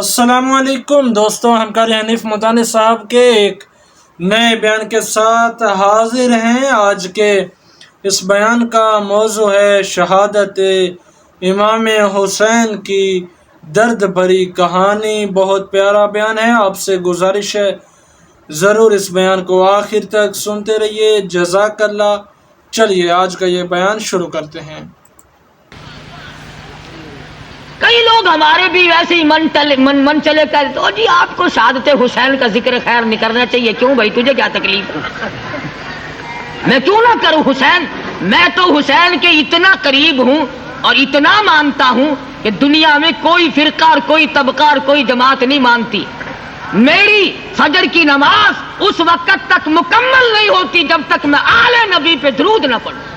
السلام علیکم دوستوں، ہمکار حنیف مدانی صاحب کے ایک نئے بیان کے ساتھ حاضر ہیں۔ آج کے اس بیان کا موضوع ہے شہادت امام حسین کی درد بھری کہانی۔ بہت پیارا بیان ہے، آپ سے گزارش ہے ضرور اس بیان کو آخر تک سنتے رہیے، جزاک اللہ۔ چلیے آج کا یہ بیان شروع کرتے ہیں۔ کئی لوگ ہمارے بھی ویسے ہی من چلے کر تو جی آپ کو شہادت حسین کا ذکر خیر نہیں کرنا چاہیے۔ کیوں بھائی، تجھے کیا تکلیف ہے؟ میں کیوں نہ کروں؟ حسین، میں تو حسین کے اتنا قریب ہوں اور اتنا مانتا ہوں کہ دنیا میں کوئی فرقہ اور کوئی طبقہ اور کوئی جماعت نہیں مانتی۔ میری فجر کی نماز اس وقت تک مکمل نہیں ہوتی جب تک میں آل نبی پہ درود نہ پڑھوں۔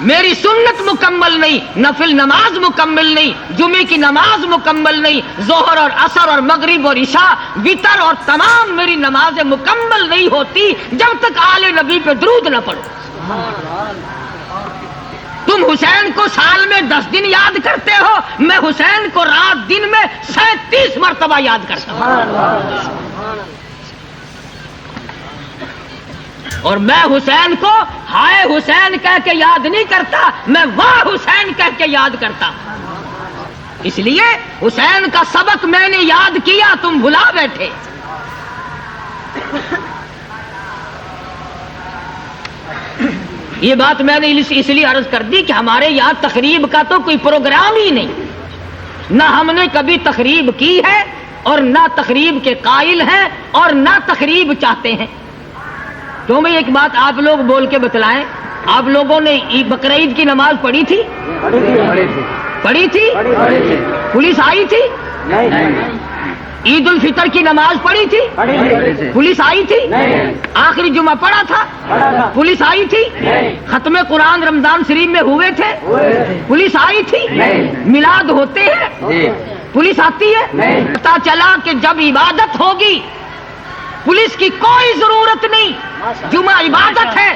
میری سنت مکمل نہیں، نفل نماز مکمل نہیں، جمعے کی نماز مکمل نہیں، ظہر اور عصر اور مغرب اور عشاء، وتر اور تمام میری نمازیں مکمل نہیں ہوتی جب تک آل نبی پہ درود نہ پڑھو۔ تم حسین کو سال میں 10 دن یاد کرتے ہو، میں حسین کو رات دن میں 37 مرتبہ یاد کرتا ہوں۔ اور میں حسین کو ہائے حسین کہہ کے یاد نہیں کرتا، میں واہ حسین کہہ کے یاد کرتا ہوں۔ اس لیے حسین کا سبق میں نے یاد کیا، تم بھلا بیٹھے۔ یہ بات میں نے اس لیے عرض کر دی کہ ہمارے یہاں تقریب کا تو کوئی پروگرام ہی نہیں، نہ ہم نے کبھی تقریب کی ہے اور نہ تقریب کے قائل ہیں اور نہ تقریب چاہتے ہیں۔ کیوں بھائی، ایک بات آپ لوگ بول کے بتلائیں، آپ لوگوں نے بقرعید کی نماز پڑھی تھی؟ پڑھی تھی؟ پولیس آئی تھی؟ عید الفطر کی نماز پڑھی تھی؟ پولیس آئی تھی؟ آخری جمعہ پڑھا تھا؟ پولیس آئی تھی؟ ختم قرآن رمضان شریف میں ہوئے تھے؟ پولیس آئی تھی؟ میلاد ہوتے ہیں؟ پولیس آتی ہے؟ پتا چلا کہ جب عبادت ہوگی پولیس کی کوئی ضرورت نہیں۔ جمعہ عبادت ہے،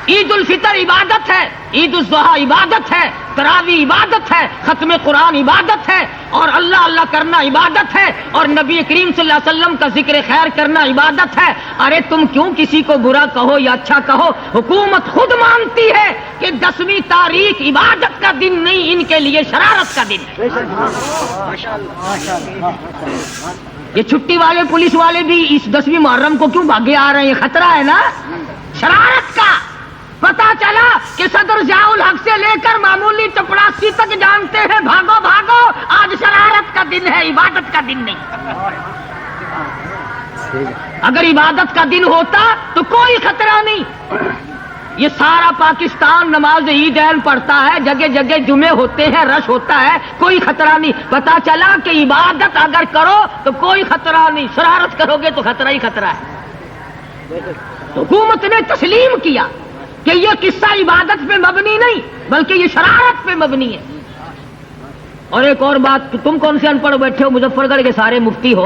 عید الفطر عبادت ہے، عید الاضحیٰ عبادت ہے، تراویح عبادت ہے، ختم قرآن عبادت ہے، اور اللہ اللہ کرنا عبادت ہے، اور نبی کریم صلی اللہ علیہ وسلم کا ذکر خیر کرنا عبادت ہے۔ ارے تم کیوں کسی کو برا کہو یا اچھا کہو؟ حکومت خود مانتی ہے کہ 10ویں تاریخ عبادت کا دن نہیں، ان کے لیے شرارت کا دن ہے۔ یہ چھٹی والے پولیس والے بھی اس 10ویں محرم کو کیوں بھاگے آ رہے ہیں؟ یہ خطرہ ہے نا شرارت کا۔ پتا چلا کہ صدر ضیاء الحق سے لے کر معمولی چپڑاسی تک جانتے ہیں بھاگو بھاگو، آج شرارت کا دن ہے، عبادت کا دن نہیں۔ اگر عبادت کا دن ہوتا تو کوئی خطرہ نہیں۔ یہ سارا پاکستان نماز عیدین پڑھتا ہے، جگہ جگہ جمعے ہوتے ہیں، رش ہوتا ہے، کوئی خطرہ نہیں۔ پتا چلا کہ عبادت اگر کرو تو کوئی خطرہ نہیں، شرارت کرو گے تو خطرہ ہی خطرہ ہے۔ حکومت نے تسلیم کیا کہ یہ قصہ عبادت پہ مبنی نہیں بلکہ یہ شرارت پہ مبنی ہے۔ اور ایک اور بات، تم کون سے ان پڑھ بیٹھے ہو؟ مظفر گڑھ کے سارے مفتی ہو۔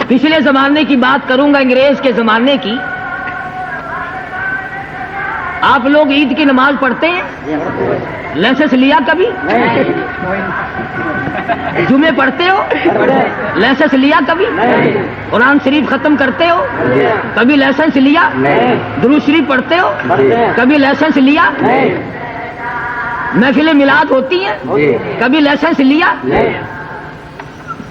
پچھلے زمانے کی بات کروں گا، انگریز کے زمانے کی۔ آپ لوگ عید کی نماز پڑھتے ہیں؟ لائسنس لیا کبھی؟ جمعے پڑھتے ہو؟ لائسنس لیا کبھی؟ قرآن شریف ختم کرتے ہو؟ کبھی لائسنس لیا؟ درود شریف پڑھتے ہو؟ کبھی لائسنس لیا؟ محفل میلاد ہوتی ہیں؟ کبھی لائسنس لیا؟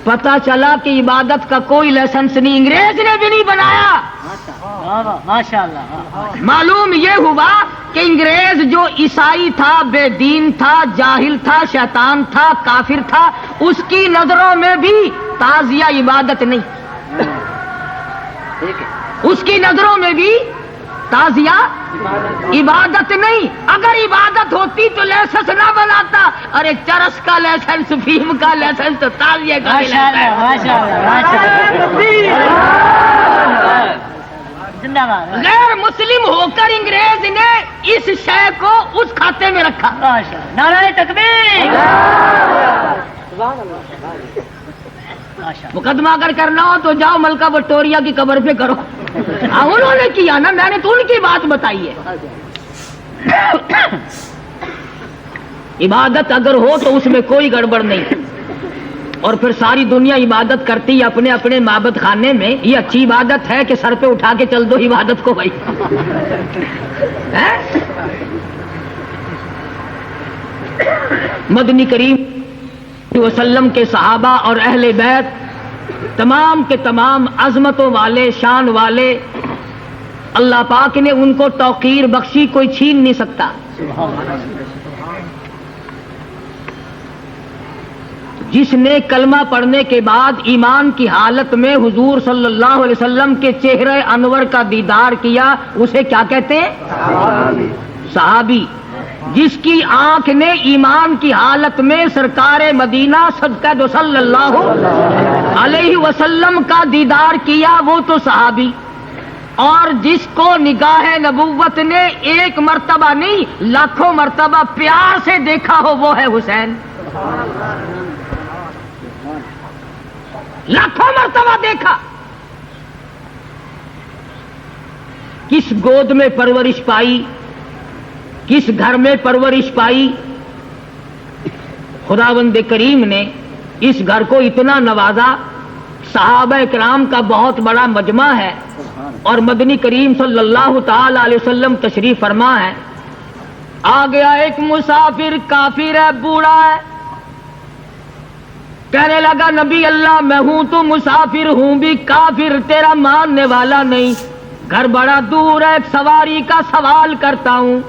پتا چلا کہ عبادت کا کوئی لائسنس نہیں، انگریز نے بھی نہیں بنایا۔ معلوم یہ ہوا کہ انگریز جو عیسائی تھا، بے دین تھا، جاہل تھا، شیطان تھا، کافر تھا، اس کی نظروں میں بھی تعزیہ عبادت نہیں۔ اس کی نظروں میں بھی تعزیہ عبادت نہیں۔ اگر عبادت ہوتی تو لائسنس نہ بناتا۔ ارے چرس کا لائسنس، فیم کا لائسنس، تو تعزیہ کا بھی غیر مسلم ہو کر انگریز نے اس شے کو اس کھاتے میں رکھا۔ نعرہ تکبیر! مقدمہ اگر کرنا ہو تو جاؤ ملکہ وکٹوریہ کی قبر پہ کرو۔ انہوں نے کیا نا، میں نے تو ان کی بات بتائی ہے۔ عبادت اگر ہو تو اس میں کوئی گڑبڑ نہیں، اور پھر ساری دنیا عبادت کرتی ہے اپنے اپنے معبد خانے میں، یہ اچھی عبادت ہے کہ سر پہ اٹھا کے چل دو عبادت کو بھائی؟ مدنی کریم وسلم کے صحابہ اور اہل بیت تمام کے تمام عظمتوں والے، شان والے، اللہ پاک نے ان کو توقیر بخشی، کوئی چھین نہیں سکتا۔ جس نے کلمہ پڑھنے کے بعد ایمان کی حالت میں حضور صلی اللہ علیہ وسلم کے چہرے انور کا دیدار کیا، اسے کیا کہتے ہیں؟ صحابی۔ جس کی آنکھ نے ایمان کی حالت میں سرکار مدینہ صدقہ دو صلی اللہ علیہ وسلم کا دیدار کیا، وہ تو صحابی۔ اور جس کو نگاہ نبوت نے ایک مرتبہ نہیں لاکھوں مرتبہ پیار سے دیکھا ہو، وہ ہے حسین۔ لاکھوں مرتبہ دیکھا۔ کس گود میں پرورش پائی، کس گھر میں پرورش پائی، خداوند کریم نے اس گھر کو اتنا نوازا۔ صحابہ کرام کا بہت بڑا مجمع ہے، اور مدنی کریم صلی اللہ تعالی علیہ وسلم تشریف فرما ہے۔ آ گیا ایک مسافر، کافر ہے، بوڑھا ہے، کہنے لگا نبی اللہ میں ہوں تو مسافر ہوں بھی کافر، تیرا ماننے والا نہیں، گھر بڑا دور ہے، ایک سواری کا سوال کرتا ہوں۔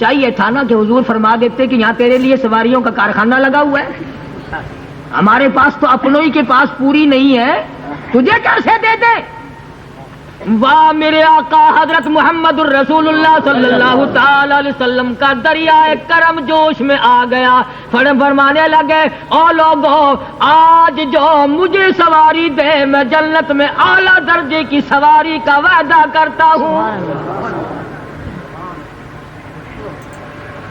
چاہیے تھا نا کہ حضور فرما دیتے کہ یہاں تیرے لیے سواریوں کا کارخانہ لگا ہوا ہے، ہمارے پاس تو اپنوں ہی کے پاس پوری نہیں ہے، تجھے کیسے دے دے؟ واہ میرے آقا حضرت محمد الرسول اللہ صلی اللہ تعالی علیہ وسلم کا دریائے کرم جوش میں آ گیا۔ فرمانے لگے او لوگو، آج جو مجھے سواری دے میں جنت میں اعلیٰ درجے کی سواری کا وعدہ کرتا ہوں۔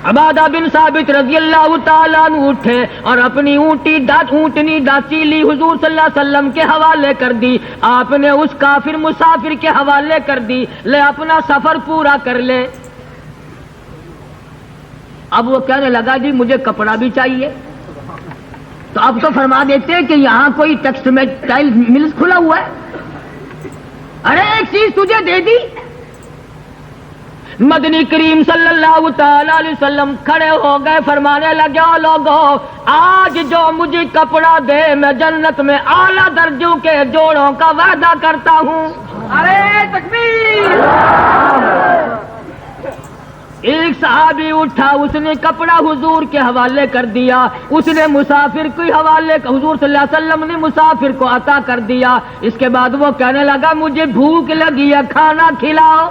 عبادہ بن ثابت رضی اللہ تعالیٰ عنہ اٹھے اور اپنی اونٹنی ڈاچی لی، حضور صلی اللہ علیہ وسلم کے حوالے کر دی۔ آپ نے اس کافر مسافر کے حوالے کر دی، لے اپنا سفر پورا کر لے۔ اب وہ کہنے لگا جی مجھے کپڑا بھی چاہیے، تو اب تو فرما دیتے کہ یہاں کوئی ٹیکسٹائل ملز کھلا ہوا ہے، ارے ایک چیز تجھے دے دی۔ مدنی کریم صلی اللہ تعالی علیہ وسلم کھڑے ہو گئے، فرمانے لگے لوگو، آج جو مجھے کپڑا دے میں جنت میں اعلیٰ درجوں کے جوڑوں کا وعدہ کرتا ہوں۔ ارے تکبیر! ایک صحابی اٹھا، اس نے کپڑا حضور کے حوالے کر دیا، اس نے مسافر کے حوالے، حضور صلی اللہ علیہ وسلم نے مسافر کو عطا کر دیا۔ اس کے بعد وہ کہنے لگا مجھے بھوک لگی ہے، کھانا کھلاؤ۔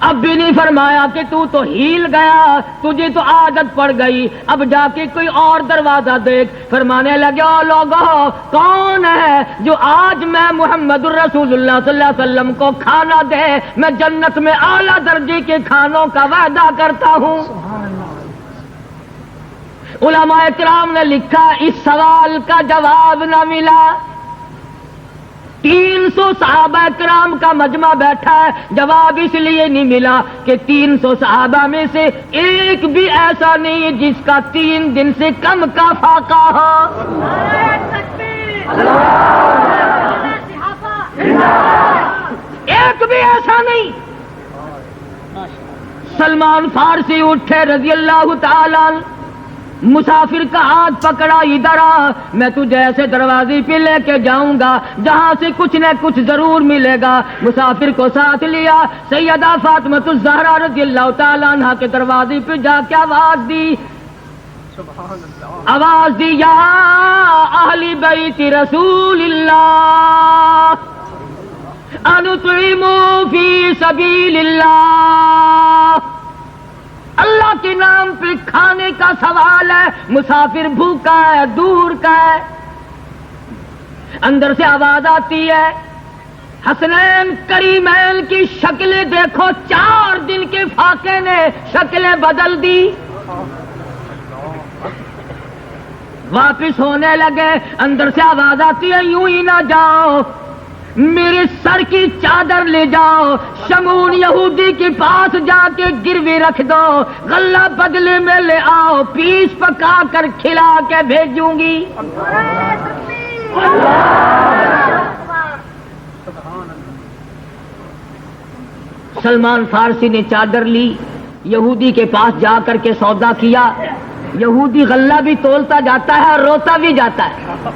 اب بھی نہیں فرمایا کہ تو ہیل گیا، تجھے تو عادت پڑ گئی، اب جا کے کوئی اور دروازہ دیکھ۔ فرمانے لگے او لوگو، کون ہے جو آج میں محمد الرسول اللہ صلی اللہ علیہ وسلم کو کھانا دے، میں جنت میں اعلیٰ درجے کے کھانوں کا وعدہ کرتا ہوں۔ علماء کرام نے لکھا اس سوال کا جواب نہ ملا۔ 300 صحابہ کرام کا مجمع بیٹھا ہے، جواب اس لیے نہیں ملا کہ 300 صحابہ میں سے ایک بھی ایسا نہیں جس کا 3 دن سے کم کا فاقہ ہو۔ ایک بھی ایسا نہیں۔ سلمان فارسی اٹھے رضی اللہ تعالی عنہ، مسافر کا ہاتھ پکڑا، ادھر آ، میں تجھے ایسے دروازے پہ لے کے جاؤں گا جہاں سے کچھ نہ کچھ ضرور ملے گا۔ مسافر کو ساتھ لیا، سیدہ فاطمہ الزہرا رضی اللہ تعالیٰ عنہ کے دروازے پہ جا کے آواز دی یا اہل بیت رسول اللہ انطعموا فی سبیل اللہ۔ اللہ کے نام پہ کھانے کا سوال ہے، مسافر بھوکا ہے، دور کا ہے۔ اندر سے آواز آتی ہے حسنین کریمین کی شکلیں دیکھو، 4 دن کے فاقے نے شکلیں بدل دی۔ واپس ہونے لگے، اندر سے آواز آتی ہے یوں ہی نہ جاؤ، میرے سر کی چادر لے جاؤ، شمعون یہودی کے پاس جا کے گروی رکھ دو، غلہ بدلے میں لے آؤ، پیس پکا کر کھلا کے بھیجوں گی۔ سلمان فارسی نے چادر لی، یہودی کے پاس جا کر کے سودا کیا۔ یہودی غلہ بھی تولتا جاتا ہے اور روتا بھی جاتا ہے۔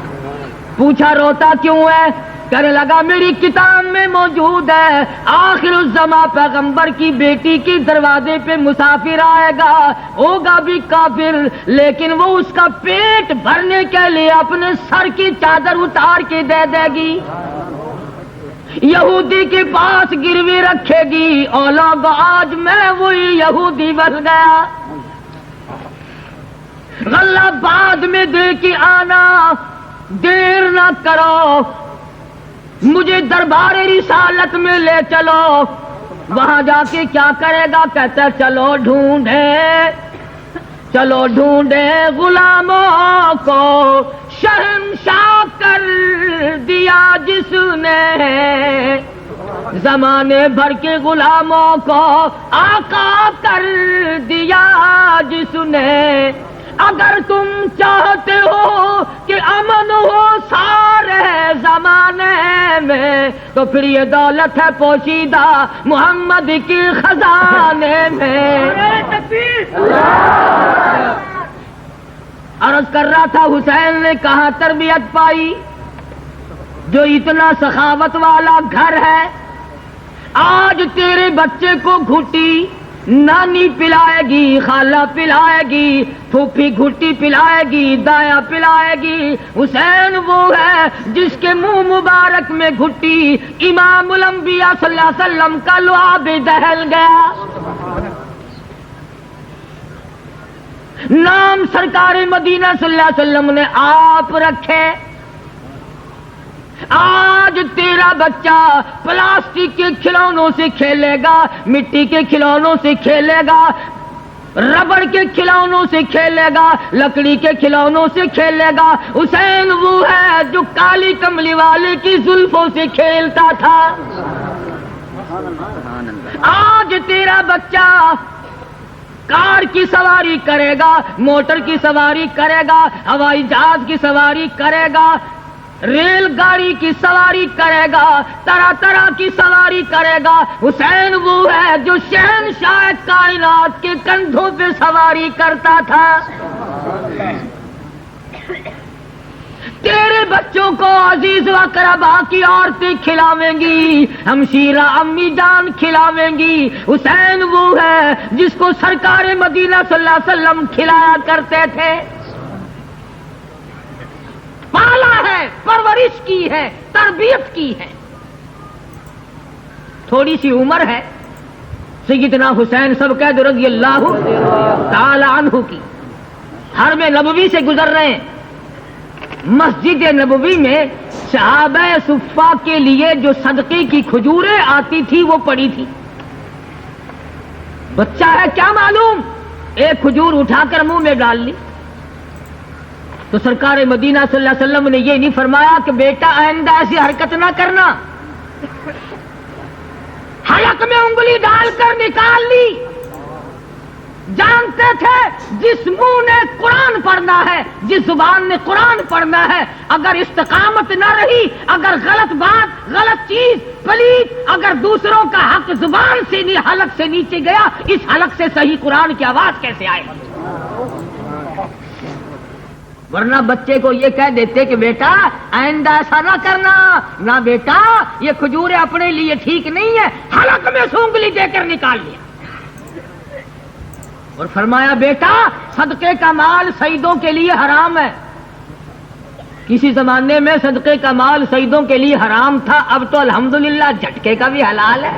پوچھا روتا کیوں ہے؟ کہنے لگا میری کتاب میں موجود ہے آخر الزماں پیغمبر کی بیٹی کے دروازے پہ مسافر آئے گا، ہوگا بھی کافر، لیکن وہ اس کا پیٹ بھرنے کے لیے اپنے سر کی چادر اتار کے دے دے گی، یہودی کے پاس گروی رکھے گی۔ اور لوگ آج میں وہی یہودی بن گیا، غلہ بعد میں دے کے آنا، دیر نہ کرو، مجھے دربار رسالت میں لے چلو۔ وہاں جا کے کیا کرے گا؟ کہتا ہے چلو ڈھونڈے غلاموں کو، شہنشاہ کر دیا جس نے، زمانے بھر کے غلاموں کو آقا کر دیا جس نے۔ اگر تم چاہتے ہو کہ امن ہو سارے زمانے میں، تو پھر یہ دولت ہے پوشیدہ محمد کے خزانے میں۔ عرض کر رہا تھا حسین نے کہاں تربیت پائی؟ جو اتنا سخاوت والا گھر ہے، آج تیرے بچے کو گھٹی نانی پلائے گی، خالہ پلائے گی، پھوپھی گھٹی پلائے گی، دایا پلائے گی۔ حسین وہ ہے جس کے منہ مبارک میں گھٹی امام الانبیاء صلی اللہ علیہ وسلم کا لعاب دہل گیا۔ نام سرکار مدینہ صلی اللہ علیہ وسلم نے آپ رکھے۔ آج تیرا بچہ پلاسٹک کے کھلونوں سے کھیلے گا، مٹی کے کھلونوں سے کھیلے گا، ربڑ کے کھلونوں سے کھیلے گا، لکڑی کے کھلونوں سے کھیلے گا۔ حسین وہ ہے جو کالی کملی والے کی زلفوں سے کھیلتا تھا۔ آج تیرا بچہ کار کی سواری کرے گا، موٹر کی سواری کرے گا، ہوائی جہاز کی سواری کرے گا، ریل گاڑی کی سواری کرے گا، طرح طرح کی سواری کرے گا۔ حسین وہ ہے جو شہنشاہ کائنات کے کندھوں پہ سواری کرتا تھا۔ تیرے بچوں کو عزیز و اقربا کی عورتیں کھلاویں گی، ہمشیرہ امی جان کھلاویں گی۔ حسین وہ ہے جس کو سرکار مدینہ صلی اللہ علیہ وسلم کھلایا کرتے تھے۔ پالا ہے، پرورش کی ہے، تربیت کی ہے۔ تھوڑی سی عمر ہے سیدنا حسین سب قید رضی اللہ تعالی عنہ کی، حرم نبوی سے گزر رہے ہیں۔ مسجد نبوی میں صحابہ صفہ کے لیے جو صدقے کی کھجوریں آتی تھی وہ پڑی تھی۔ بچہ ہے کیا معلوم، ایک کھجور اٹھا کر منہ میں ڈال لی۔ تو سرکار مدینہ صلی اللہ علیہ وسلم نے یہ نہیں فرمایا کہ بیٹا آئندہ ایسی حرکت نہ کرنا، حلق میں انگلی ڈال کر نکال لی۔ جانتے تھے جس منہ نے قرآن پڑھنا ہے، جس زبان نے قرآن پڑھنا ہے، اگر استقامت نہ رہی، اگر غلط بات، غلط چیز، پلیت، اگر دوسروں کا حق زبان سے حلق سے نیچے گیا، اس حلق سے صحیح قرآن کی آواز کیسے آئے؟ ورنہ بچے کو یہ کہہ دیتے کہ بیٹا آئندہ ایسا نہ کرنا، نہ بیٹا یہ کھجوریں اپنے لیے ٹھیک نہیں ہے، حلق میں سونگلی دے کر نکال لیا۔ اور فرمایا بیٹا صدقے کا مال سیدوں کے لیے حرام ہے۔ کسی زمانے میں صدقے کا مال سیدوں کے لیے حرام تھا، اب تو الحمدللہ جھٹکے کا بھی حلال ہے۔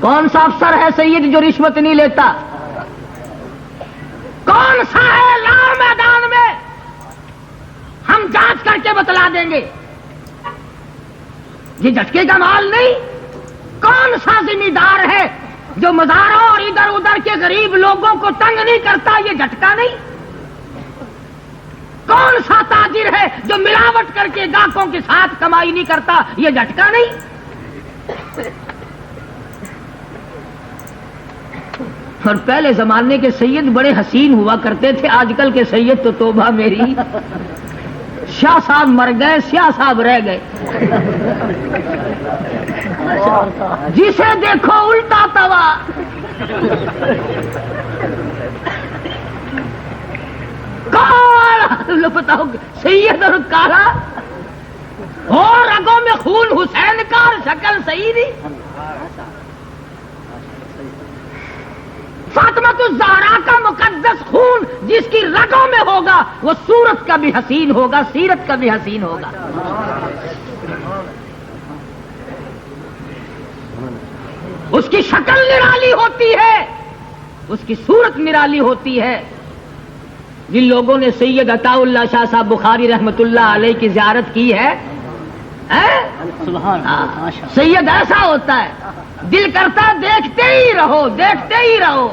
کون سا افسر ہے سید جو رشوت نہیں لیتا؟ کون سا ہے لاؤ میدان میں، ہم جانچ کر کے بتلا دیں گے۔ یہ جھٹکے کا مال نہیں۔ کون سا ذمہ دار ہے جو مزاروں اور ادھر ادھر کے غریب لوگوں کو تنگ نہیں کرتا؟ یہ جھٹکا نہیں۔ کون سا تاجر ہے جو ملاوٹ کر کے گاہکوں کے ساتھ کمائی نہیں کرتا؟ یہ جھٹکا نہیں؟ اور پہلے زمانے کے سید بڑے حسین ہوا کرتے تھے، آج کل کے سید تو توبہ میری، شاہ صاحب مر گئے، سیاہ صاحب رہ گئے، جسے دیکھو الٹا توا۔ کالا بتاؤ، سید اور کالا، اور رگوں میں خون حسین کا، اور شکل صحیح نہیں۔ فاطمہ الزہرا کا مقدس خون جس کی رگوں میں ہوگا وہ صورت کا بھی حسین ہوگا، سیرت کا بھی حسین ہوگا۔ اس کی شکل نرالی ہوتی ہے، اس کی صورت نرالی ہوتی ہے۔ جن لوگوں نے سید عطا اللہ شاہ صاحب بخاری رحمت اللہ علیہ کی زیارت کی ہے، سید ایسا ہوتا ہے، دل کرتا دیکھتے ہی رہو، دیکھتے ہی رہو۔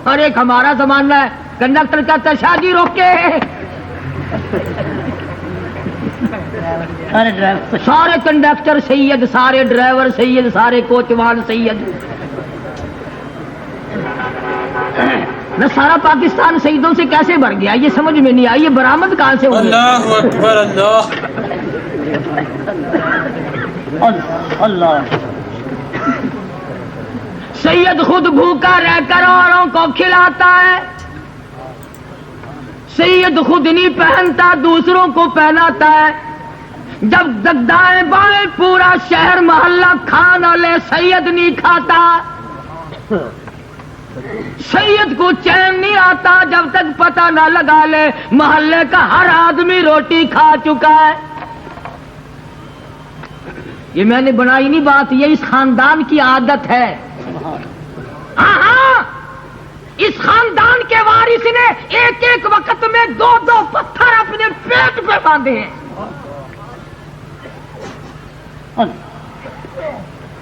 اور ایک ہمارا زمانہ ہے، کنڈکٹر کہتا ہے شادی روکے، سارے کنڈکٹر سید، سارے ڈرائیور سید، سارے کوچوان سید۔ نہ سارا پاکستان سیدوں سے کیسے بھر گیا یہ سمجھ میں نہیں آئی، یہ برآمد کہاں سے ہوئی؟ اللہ اکبر، اللہ اللہ۔ سید خود بھوکا رہ کر اوروں کو کھلاتا ہے، سید خود نہیں پہنتا دوسروں کو پہناتا ہے۔ جب دائیں بائیں پورا شہر محلہ کھانا لے سید نہیں کھاتا، سید کو چین نہیں آتا جب تک پتہ نہ لگا لے محلے کا ہر آدمی روٹی کھا چکا ہے۔ یہ میں نے بنائی نہیں بات، یہ اس خاندان کی عادت ہے۔ ہاں، اس خاندان کے وارث نے ایک ایک وقت میں 2 پتھر اپنے پیٹ پہ باندھے ہیں۔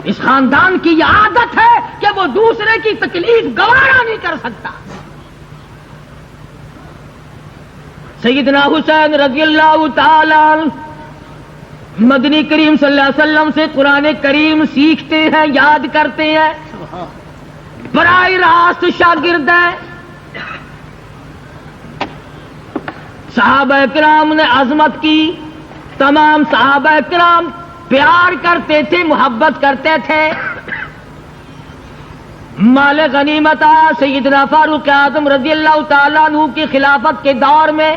اس خاندان کی یہ عادت ہے کہ وہ دوسرے کی تکلیف گوارا نہیں کر سکتا۔ سیدنا حسین رضی اللہ تعالی عنہ مدنی کریم صلی اللہ علیہ وسلم سے قرآن کریم سیکھتے ہیں، یاد کرتے ہیں، براہ راست شاگرد ہیں۔ صحابہ کرام نے عظمت کی، تمام صحابہ کرام پیار کرتے تھے، محبت کرتے تھے۔ مال غنیمت سیدنا فاروق اعظم رضی اللہ تعالیٰ عنہ کی خلافت کے دور میں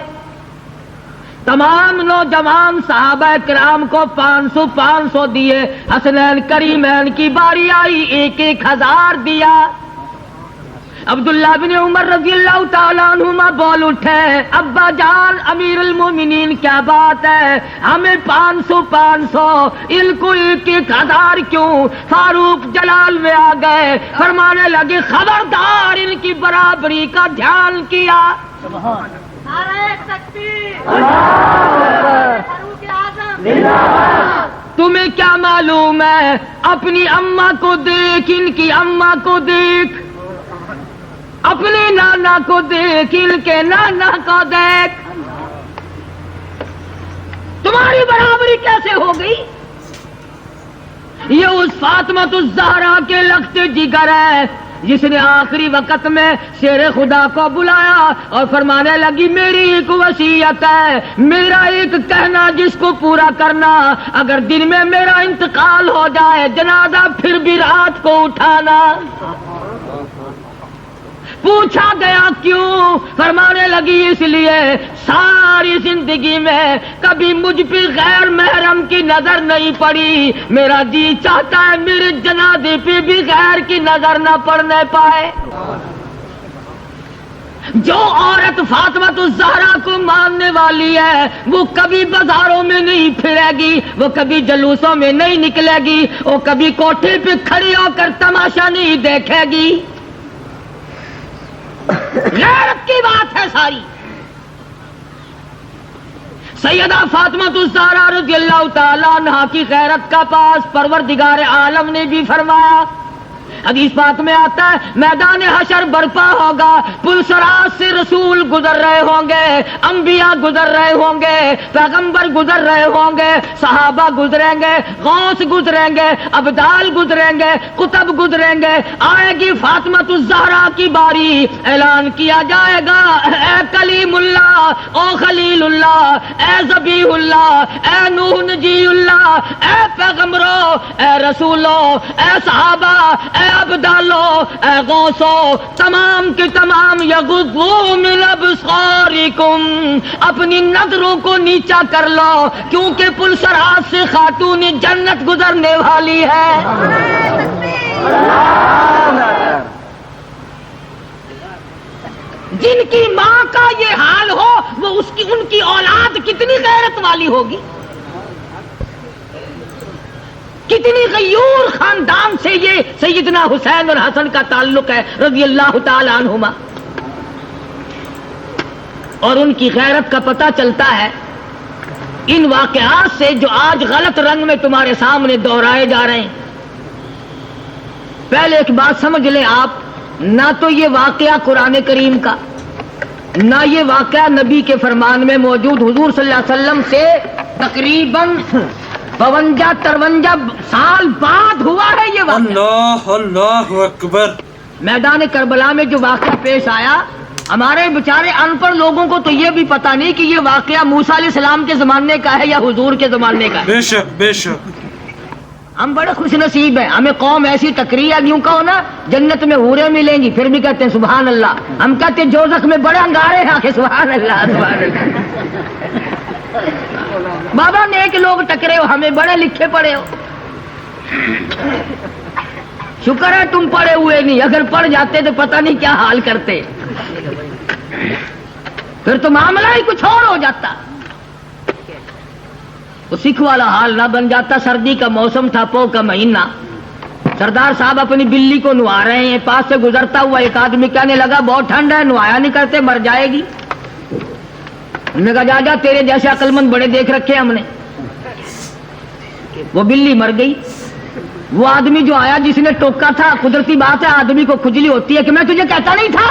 تمام نوجوان صحابہ کرام کو 500 دیے۔ حسنین کریمین کی باری آئی، 1,000 دیا۔ عبداللہ بن عمر رضی اللہ تعالیٰ عنہما بول اٹھے، ابا جان امیر المومنین کیا بات ہے، ہمیں 500 ان کو 1,000 کیوں؟ فاروق جلال میں آ گئے، فرمانے لگے خبردار ان کی برابری کا دھیان کیا۔ تمہیں کیا معلوم ہے، اپنی اماں کو دیکھ، ان کی اماں کو دیکھ، اپنے نانا کو دیکھ، ان کے نانا کو دیکھ، تمہاری برابری کیسے ہو گئی؟ یہ اس فاطمہ الزہرا کے لخت جگر ہے جس نے آخری وقت میں شیر خدا کو بلایا اور فرمانے لگی میری ایک وصیت ہے، میرا ایک کہنا جس کو پورا کرنا، اگر دن میں میرا انتقال ہو جائے جنازہ پھر بھی رات کو اٹھانا۔ پوچھا گیا کیوں؟ فرمانے لگی اس لیے ساری زندگی میں کبھی مجھ پہ غیر محرم کی نظر نہیں پڑی، میرا جی چاہتا ہے میرے جنازے پہ بھی غیر کی نظر نہ پڑنے پائے۔ جو عورت فاطمہ الزہرا کو ماننے والی ہے وہ کبھی بازاروں میں نہیں پھرے گی، وہ کبھی جلوسوں میں نہیں نکلے گی، وہ کبھی کوٹھے پہ کھڑی ہو کر تماشا نہیں دیکھے گی۔ غیرت کی بات ہے ساری۔ سیدہ فاطمہ الزہرا رضی اللہ تعالیٰ عنہا کی غیرت کا پاس پروردگار عالم نے بھی فرمایا حدیث پاک میں آتا ہے میدان حشر برپا ہوگا، پل صراط سے رسول گزر رہے ہوں گے، انبیاء گزر رہے ہوں گے، پیغمبر گزر رہے ہوں گے، صحابہ گزریں گے، غوث گزریں گے، ابدال گزریں گے، قطب گزریں گے، آئے گی فاطمۃ الزہرا کی باری، اعلان کیا جائے گا اے کلیم اللہ، او خلیل اللہ، اے ذبیح اللہ، اے نوح نجی اللہ، اے پیغمبروں، اے رسولوں، اے صحابہ، اے ابدالو، اے غوثو، تمام کے تمام یغضوا من ابصارکم، اپنی نظروں کو نیچا کر لو کیونکہ پل صراط سے خاتون جنت گزرنے والی ہے۔ جن کی ماں کا یہ حال ہو وہ ان کی اولاد کتنی غیرت والی ہوگی، کتنی غیور خاندان سے یہ سیدنا حسین اور حسن کا تعلق ہے رضی اللہ تعالی عنہما، اور ان کی غیرت کا پتہ چلتا ہے ان واقعات سے جو آج غلط رنگ میں تمہارے سامنے دہرائے جا رہے ہیں۔ پہلے ایک بات سمجھ لیں آپ، نہ تو یہ واقعہ قرآن کریم کا، نہ یہ واقعہ نبی کے فرمان میں موجود، حضور صلی اللہ علیہ وسلم سے تقریباً 52-53 سال بعد ہوا ہے یہ واقعہ۔ اللہ اللہ اکبر۔ میدان کربلا میں جو واقعہ پیش آیا، ہمارے بیچارے ان پڑھ لوگوں کو تو یہ بھی پتہ نہیں کہ یہ واقعہ موسیٰ علیہ السلام کے زمانے کا ہے یا حضور کے زمانے کا ہے۔ بے شک بے شک۔ ہم بڑے خوش نصیب ہیں، ہمیں قوم ایسی تقریر یوں کہو نا جنت میں حوریں ملیں گی پھر بھی کہتے ہیں سبحان اللہ، ہم کہتے ہیں دوزخ میں بڑے انگارے ہیں کہ سبحان اللہ سبحان اللہ۔ بابا نیک لوگ ٹکرے ہو، ہمیں بڑے لکھے پڑے ہو، شکر ہے تم پڑھے ہوئے نہیں، اگر پڑھ جاتے تو پتہ نہیں کیا حال کرتے، پھر تو معاملہ ہی کچھ اور ہو جاتا، تو سکھ والا حال نہ بن جاتا۔ سردی کا موسم تھا، پو کا مہینہ، سردار صاحب اپنی بلی کو نہوا رہے ہیں، پاس سے گزرتا ہوا ایک آدمی کہنے لگا بہت ٹھنڈ ہے، نہوایا نہیں کرتے مر جائے گی۔ انہوں نے کہا جا جا تیرے جیسے عقل مند بڑے دیکھ رکھے ہم نے۔ وہ بلی مر گئی۔ وہ آدمی جو آیا جس نے ٹوکا تھا، قدرتی بات ہے آدمی کو کھجلی ہوتی ہے کہ میں تجھے کہتا نہیں تھا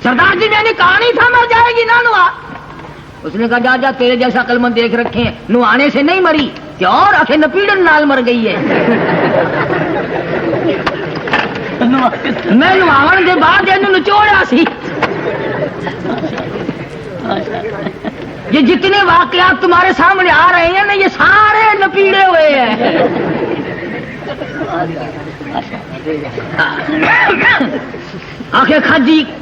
سردار جی، میں نے کہا نہیں تھا مر جائے گی نہ نہوا۔ اس نے کہا جا جا تیرے جیسا عقل مند دیکھ رکھے ہیں، نہوانے سے نہیں مری کہ اور آخر نپیڑن نال مر گئی ہے۔ میں نہواون کے بعد نچوڑا سی۔ یہ جتنے واقعات تمہارے سامنے آ رہے ہیں نا، یہ سارے نپیڑے ہوئے ہیں۔ آخر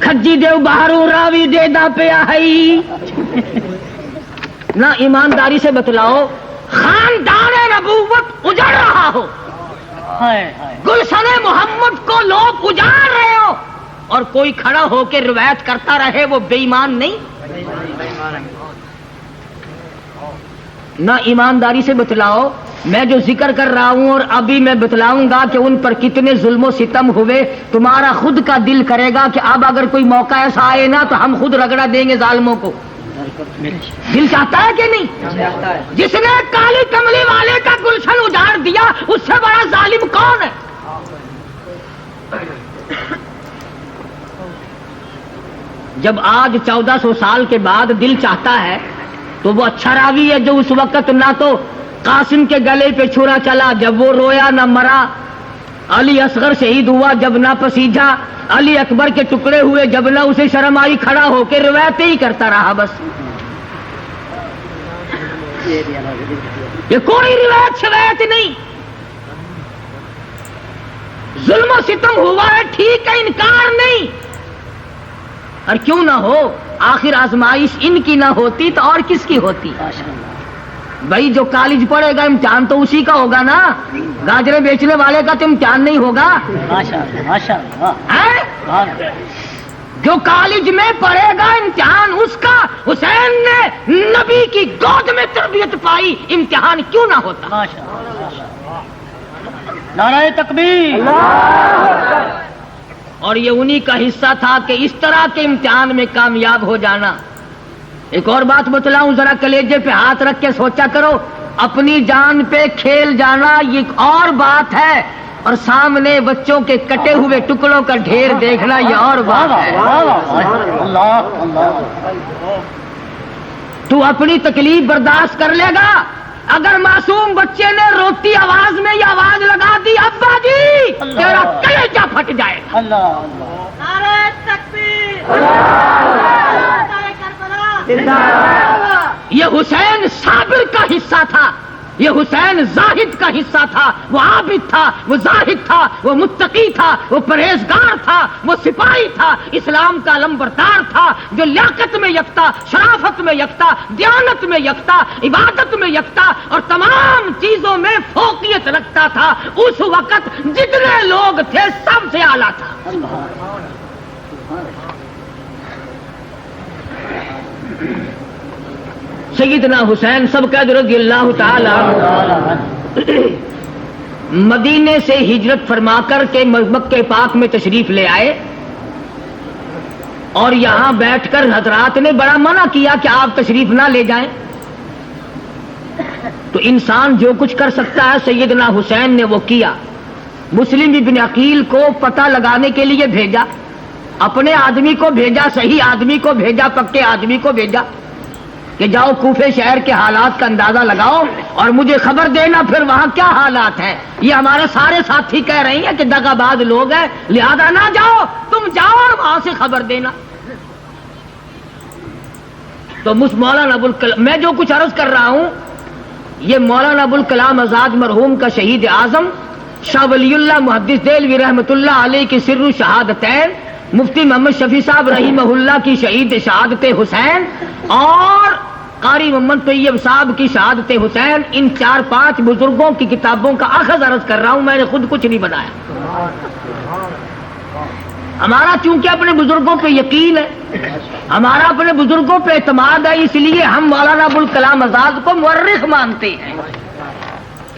کھجی دیو باہروں راوی دے دا پیا ہے۔ نہ ایمانداری سے بتلاؤ، خاندان نبوت اجڑ رہا ہو، گلشن محمد کو لوگ اجاڑ رہے ہو، اور کوئی کھڑا ہو کے روایت کرتا رہے، وہ بے ایمان نہیں؟ نہ ایمانداری سے بتلاؤ، میں جو ذکر کر رہا ہوں اور ابھی میں بتلاؤں گا کہ ان پر کتنے ظلم و ستم ہوئے، تمہارا خود کا دل کرے گا کہ اب اگر کوئی موقع ایسا آئے نا تو ہم خود رگڑا دیں گے ظالموں کو۔ دل چاہتا ہے کہ نہیں؟ جس نے کالی کملی والے کا گلشن اجاڑ دیا، اس سے بڑا ظالم کون ہے؟ جب آج 1400 سال کے بعد دل چاہتا ہے تو وہ اچھا راوی ہے جو اس وقت نہ تو قاسم کے گلے پہ چھرا چلا جب وہ رویا نہ مرا، علی اصغر شہید ہوا جب نہ پسیجا، علی اکبر کے ٹکڑے ہوئے جب نہ اسے شرم آئی، کھڑا ہو کے روایتیں ہی کرتا رہا بس۔ یہ کوئی روایت شوایت نہیں، ظلم و ستم ہوا ہے ٹھیک ہے، انکار نہیں، اور کیوں نہ ہو، آخر آزمائش ان کی نہ ہوتی تو اور کس کی ہوتی؟ بھائی جو کالج پڑھے گا امتحان تو اسی کا ہوگا نا، گاجریں بیچنے والے کا تو امتحان نہیں ہوگا۔ جو کالج میں پڑھے گا امتحان اس کا، حسین نے نبی کی گود میں تربیت پائی، امتحان کیوں نہ ہوتا؟ نعرہ تکبیر۔ اور یہ انہی کا حصہ تھا کہ اس طرح کے امتحان میں کامیاب ہو جانا۔ ایک اور بات بتلاؤں، ذرا کلیجے پہ ہاتھ رکھ کے سوچا کرو، اپنی جان پہ کھیل جانا یہ ایک اور بات ہے، اور سامنے بچوں کے کٹے ہوئے ٹکڑوں کا ڈھیر دیکھنا یہ اور بات ہے۔ تو اپنی تکلیف برداشت کر لے گا؟ اگر معصوم بچے نے روتی آواز میں یہ آواز لگا دی ابا جی تیرا کلیجہ پھٹ جائے گا۔ نعرہ تکبیر، یہ حسین صابر کا حصہ تھا، یہ حسین زاہد کا حصہ تھا، وہ عابد تھا، وہ زاہد تھا، وہ متقی تھا، وہ پرہیزگار تھا، وہ سپاہی تھا، اسلام کا علمبردار تھا، جو لیاقت میں یکتا، شرافت میں یکتا، دیانت میں یکتا، عبادت میں یکتا اور تمام چیزوں میں فوقیت رکھتا تھا۔ اس وقت جتنے لوگ تھے سب سے اعلیٰ تھا۔ سیدنا حسین سب قید رضی اللہ تعالی عنہ مدینے سے ہجرت فرما کر کے مکہ پاک میں تشریف لے آئے اور یہاں بیٹھ کر حضرات نے بڑا منع کیا کہ آپ تشریف نہ لے جائیں۔ تو انسان جو کچھ کر سکتا ہے سیدنا حسین نے وہ کیا۔ مسلم ابن عقیل کو پتہ لگانے کے لیے بھیجا، اپنے آدمی کو بھیجا، صحیح آدمی کو بھیجا، پکے آدمی کو بھیجا کہ جاؤ کوفے شہر کے حالات کا اندازہ لگاؤ اور مجھے خبر دینا پھر وہاں کیا حالات ہیں۔ یہ ہمارے سارے ساتھی کہہ رہے ہیں کہ دغا باز لوگ ہیں، لہذا نہ جاؤ، تم جاؤ اور وہاں سے خبر دینا۔ تو مولانا ابوالکلام، میں جو کچھ عرض کر رہا ہوں یہ مولانا ابوالکلام آزاد مرحوم کا شہید اعظم شاہ ولی اللہ محدث دہلوی رحمۃ اللہ علیہ کی سر شہادتین، مفتی محمد شفیع صاحب رحمہ اللہ کی شہید شہادت حسین اور قاری محمد طیب صاحب کی شہادت حسین، ان 4-5 بزرگوں کی کتابوں کا اخذ عرض کر رہا ہوں، میں نے خود کچھ نہیں بنایا۔ ہمارا چونکہ اپنے بزرگوں پہ یقین ہے، ہمارا اپنے بزرگوں پہ اعتماد ہے، اس لیے ہم مولانا ابوالکلام آزاد کو مورخ مانتے ہیں،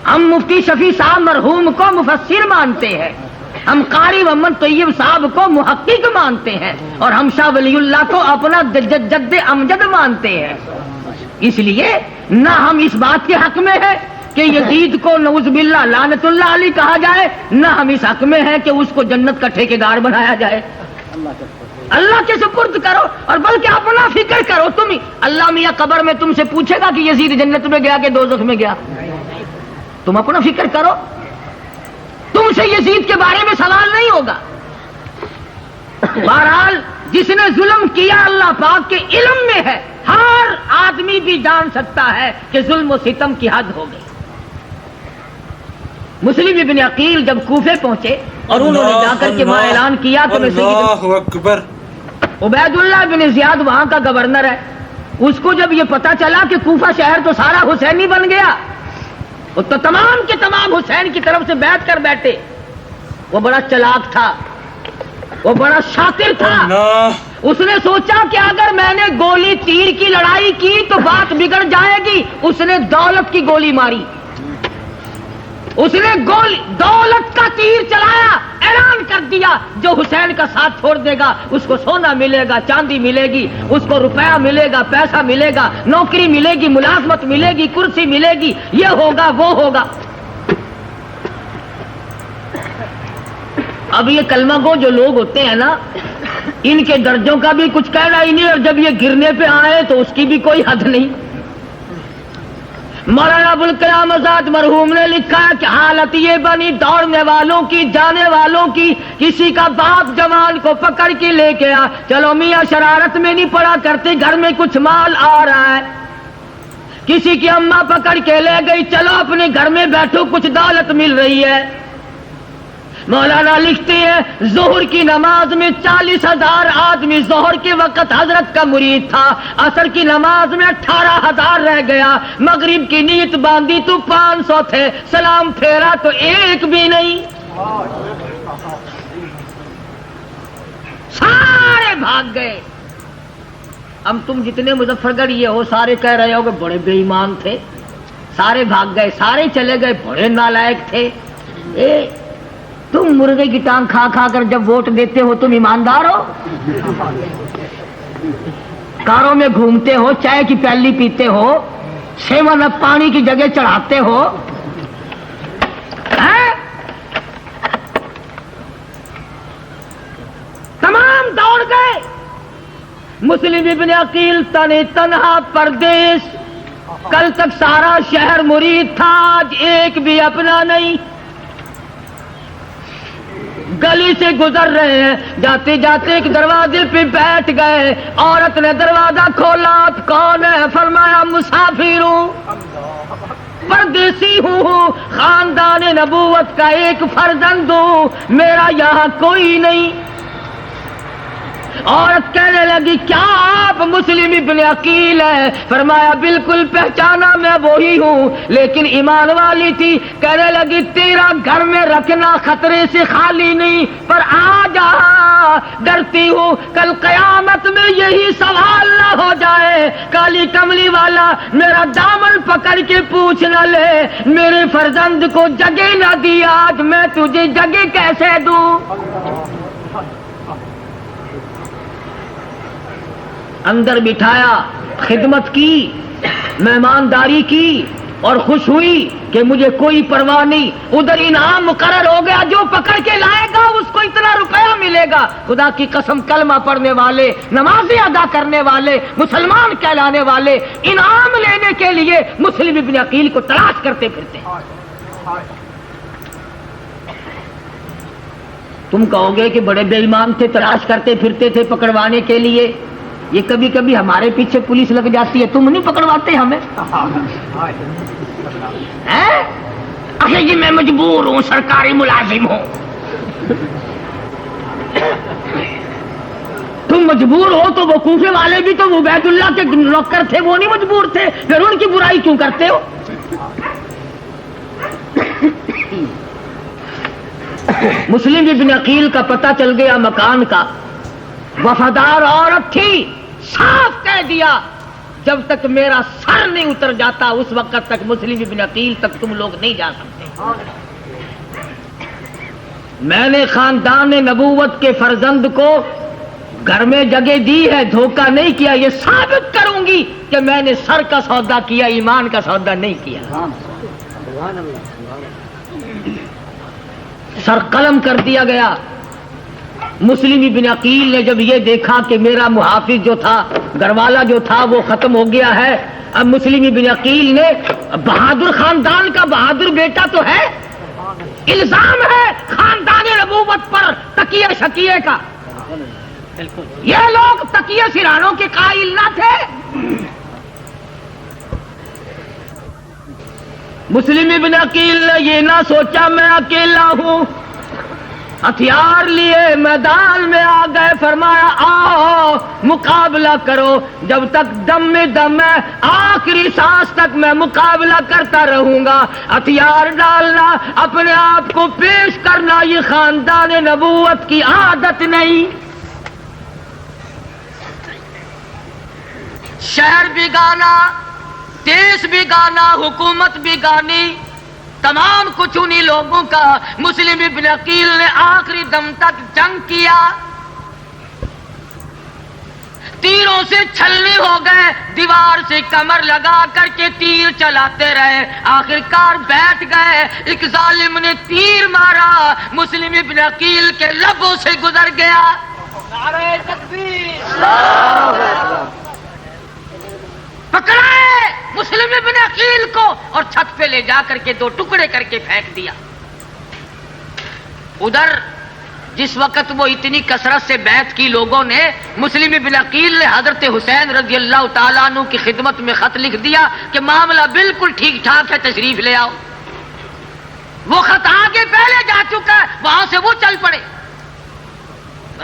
ہم مفتی شفیع صاحب مرحوم کو مفسر مانتے ہیں، ہم قاری محمد طیب صاحب کو محقق مانتے ہیں اور ہم شاہ ولی اللہ کو اپنا جد امجد مانتے ہیں۔ اس لیے نہ ہم اس بات کے حق میں ہے کہ یزید کو نعوذ باللہ لعنت اللہ علیہ کہا جائے، نہ ہم اس حق میں ہے کہ اس کو جنت کا ٹھیکیدار بنایا جائے۔ اللہ کے سپرد کرو اور بلکہ اپنا فکر کرو۔ تم اللہ میاں قبر میں تم سے پوچھے گا کہ یزید جنت میں گیا کہ دوزخ میں گیا؟ تم اپنا فکر کرو، تم سے یزید کے بارے میں سوال نہیں ہوگا۔ بہرحال جس نے ظلم کیا اللہ پاک کے علم میں ہے، ہر آدمی بھی جان سکتا ہے کہ ظلم و ستم کی حد ہو گئی۔ مسلم ابن عقیل جب کوفے پہنچے اور انہوں نے جا کر کے وہاں اعلان کیا تو اللہ اکبر، عبید اللہ بن زیاد وہاں کا گورنر ہے، اس کو جب یہ پتا چلا کہ کوفہ شہر تو سارا حسینی بن گیا، وہ تو تمام کے تمام حسین کی طرف سے بیٹھ کر بیٹھے۔ وہ بڑا چلاک تھا، وہ بڑا شاطر تھا، اس نے سوچا کہ اگر میں نے گولی تیر کی لڑائی کی تو بات بگڑ جائے گی، اس نے دولت کی گولی ماری، اس نے دولت کا تیر چلایا، اعلان کر دیا جو حسین کا ساتھ چھوڑ دے گا اس کو سونا ملے گا، چاندی ملے گی، اس کو روپیہ ملے گا، پیسہ ملے گا، نوکری ملے گی، ملازمت ملے گی، کرسی ملے گی، یہ ہوگا وہ ہوگا۔ اب یہ کلمہ گو جو لوگ ہوتے ہیں نا، ان کے درجوں کا بھی کچھ کہنا ہی نہیں، اور جب یہ گرنے پہ آئے تو اس کی بھی کوئی حد نہیں۔ مولانا ابوالکلام آزاد مرحوم نے لکھا ہے کہ حالت یہ بنی دوڑنے والوں کی، جانے والوں کی، کسی کا باپ جوان کو پکڑ کے لے کے آ، چلو میاں شرارت میں نہیں پڑا کرتے، گھر میں کچھ مال آ رہا ہے، کسی کی اماں پکڑ کے لے گئی، چلو اپنے گھر میں بیٹھو کچھ دولت مل رہی ہے۔ مولانا لکھتے ہیں ظہر کی نماز میں 40,000 آدمی ظہر کے وقت حضرت کا مرید تھا، عصر کی نماز میں 18,000 رہ گیا، مغرب کی نیت باندھی تو 500 تھے، سلام پھیرا تو ایک بھی نہیں، سارے بھاگ گئے۔ اب تم جتنے مظفر گڑھ یہ ہو سارے کہہ رہے ہو کہ بڑے بے ایمان تھے، سارے بھاگ گئے، سارے چلے گئے، بڑے نالائق تھے۔ تم مرغے کی ٹانگ کھا کھا کر جب ووٹ دیتے ہو تم ایماندار ہو؟ کاروں میں گھومتے ہو، چائے کی پیالی پیتے ہو، 7 اپ پانی کی جگہ چڑھاتے ہو، مسلم ابن عقیل تنہا پردیس، کل تک سارا شہر مرید تھا، آج ایک بھی اپنا نہیں۔ گلی سے گزر رہے ہیں، جاتے جاتے ایک دروازے پہ بیٹھ گئے، عورت نے دروازہ کھولا، آپ کون ہے؟ فرمایا مسافر ہوں، پردیسی ہوں، خاندان نبوت کا ایک فرزند ہوں، میرا یہاں کوئی نہیں۔ عورت کہنے لگی کیا آپ مسلم ابن عقیل ہیں؟ فرمایا بالکل پہچانا میں وہی ہوں، لیکن ایمان والی تھی۔ کہنے لگی تیرا گھر میں رکھنا خطرے سے خالی نہیں، پر آج ڈرتی ہوں کل قیامت میں یہی سوال نہ ہو جائے، کالی کملی والا میرا دامن پکڑ کے پوچھ نہ لے میرے فرزند کو جگہ نہ دی، آج میں تجھے جگہ کیسے دوں؟ اندر بٹھایا، خدمت کی، مہمانداری کی، اور خوش ہوئی کہ مجھے کوئی پرواہ نہیں، ادھر انعام مقرر ہو گیا، جو پکڑ کے لائے گا اس کو اتنا روپیہ ملے گا۔ خدا کی قسم کلمہ پڑھنے والے، نمازیں ادا کرنے والے، مسلمان کہلانے والے انعام لینے کے لیے مسلم ابن عقیل کو تلاش کرتے پھرتے۔ تم کہو گے کہ بڑے بے ایمان تھے، تلاش کرتے پھرتے تھے پکڑوانے کے لیے۔ یہ کبھی کبھی ہمارے پیچھے پولیس لگ جاتی ہے، تم نہیں پکڑواتے ہمیں؟ اچھا جی میں مجبور ہوں، سرکاری ملازم ہوں۔ تم مجبور ہو تو وہ کوفے والے بھی تو عبید اللہ کے نوکر تھے، وہ نہیں مجبور تھے، پھر ان کی برائی کیوں کرتے ہو؟ مسلم ابن عقیل کا پتہ چل گیا مکان کا، وفادار عورت تھی، صاف کہہ دیا جب تک میرا سر نہیں اتر جاتا اس وقت تک مسلم ابن عقیل تک تم لوگ نہیں جا سکتے۔ میں نے خاندان نبوت کے فرزند کو گھر میں جگہ دی ہے، دھوکہ نہیں کیا، یہ ثابت کروں گی کہ میں نے سر کا سودا کیا، ایمان کا سودا نہیں کیا۔ سر قلم کر دیا گیا۔ مسلم ابن عقیل نے جب یہ دیکھا کہ میرا محافظ جو تھا، گھر والا جو تھا، وہ ختم ہو گیا ہے، اب مسلم ابن عقیل نے، بہادر خاندان کا بہادر بیٹا تو ہے، الزام ہے خاندان نبوت پر تکیہ شکیے کا۔ یہ لوگ تکیہ سرانوں کے قائل نہ تھے۔ مسلم ابن عقیل نے یہ نہ سوچا میں اکیلا ہوں، ہتھیار لیے میدان میں آ گئے، فرمایا آؤ مقابلہ کرو، جب تک دم میں دم ہے، آخری سانس تک میں مقابلہ کرتا رہوں گا۔ ہتھیار ڈالنا، اپنے آپ کو پیش کرنا، یہ خاندان نبوت کی عادت نہیں۔ شہر بھی گانا، دیش بھی گانا، حکومت بھی گانی، تمام کچھ انہی لوگوں کا۔ مسلم ابن عقیل نے آخری دم تک جنگ کیا، تیروں سے چھلنی ہو گئے، دیوار سے کمر لگا کر کے تیر چلاتے رہے، آخر کار بیٹھ گئے۔ ایک ظالم نے تیر مارا، مسلم ابن عقیل کے لبوں سے گزر گیا۔ نعرہ تکبیر! پکڑائے مسلم ابن عقیل کو اور چھت پہ لے جا کر کے دو ٹکڑے کر کے پھینک دیا۔ ادھر جس وقت وہ اتنی کثرت سے بیعت کی لوگوں نے، مسلم ابن عقیل نے حضرت حسین رضی اللہ تعالیٰ عنہ کی خدمت میں خط لکھ دیا کہ معاملہ بالکل ٹھیک ٹھاک ہے، تشریف لے آؤ۔ وہ خط آگے پہلے جا چکا ہے، وہاں سے وہ چل پڑے۔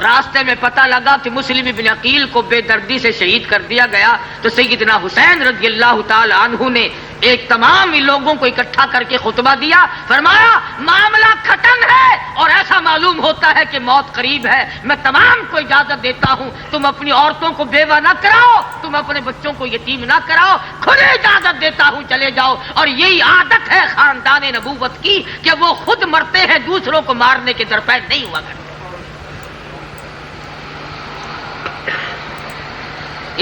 راستے میں پتہ لگا کہ مسلم ابن عقیل کو بے دردی سے شہید کر دیا گیا، تو سیدنا حسین رضی اللہ تعالی عنہ نے ایک تمام لوگوں کو اکٹھا کر کے خطبہ دیا، فرمایا معاملہ کھٹن ہے اور ایسا معلوم ہوتا ہے کہ موت قریب ہے، میں تمام کو اجازت دیتا ہوں، تم اپنی عورتوں کو بیوہ نہ کراؤ، تم اپنے بچوں کو یتیم نہ کراؤ، خود اجازت دیتا ہوں چلے جاؤ۔ اور یہی عادت ہے خاندان نبوت کی کہ وہ خود مرتے ہیں، دوسروں کو مارنے کے درپے نہیں ہوا کرتے۔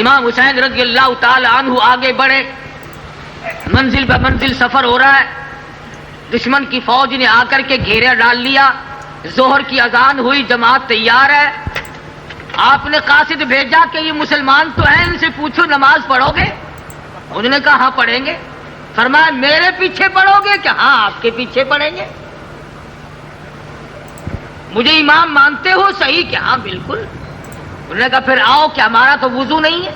امام حسین رضی اللہ تعالی عنہ آگے بڑھے، منزل بہ منزل سفر ہو رہا ہے، دشمن کی فوج نے آ کر کے گھیرا ڈال لیا، ظہر کی اذان ہوئی، جماعت تیار ہے، آپ نے قاصد بھیجا کہ یہ مسلمان تو ہیں، ان سے پوچھو نماز پڑھو گے؟ انہوں نے کہا ہاں پڑھیں گے۔ فرمایا میرے پیچھے پڑھو گے کہ ہاں آپ کے پیچھے پڑھیں گے؟ مجھے امام مانتے ہو؟ صحیح کہ ہاں بالکل۔ انہوں نے کہا پھر آؤ کہ ہمارا تو وضو نہیں ہے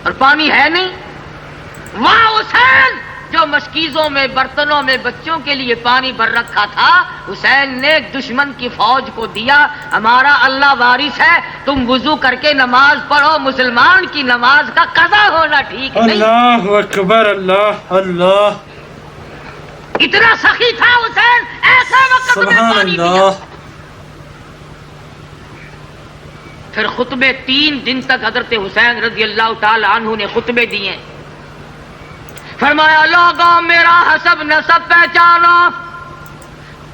اور پانی ہے نہیں۔ واہ حسین، جو مشکیزوں میں برتنوں میں بچوں کے لیے پانی بھر رکھا تھا، حسین نے دشمن کی فوج کو دیا۔ ہمارا اللہ وارث ہے، تم وضو کر کے نماز پڑھو، مسلمان کی نماز کا قضا ہونا ٹھیک نہیں۔ اللہ اکبر، اللہ اللہ، اتنا سخی تھا حسین، ایسے وقت میں سبحان پانی دیا۔ اللہ۔ پھر خطبے 3 دن تک حضرت حسین رضی اللہ تعالی عنہ نے خطبے دیے۔ فرمایا لوگوں میرا حسب نسب پہچانو،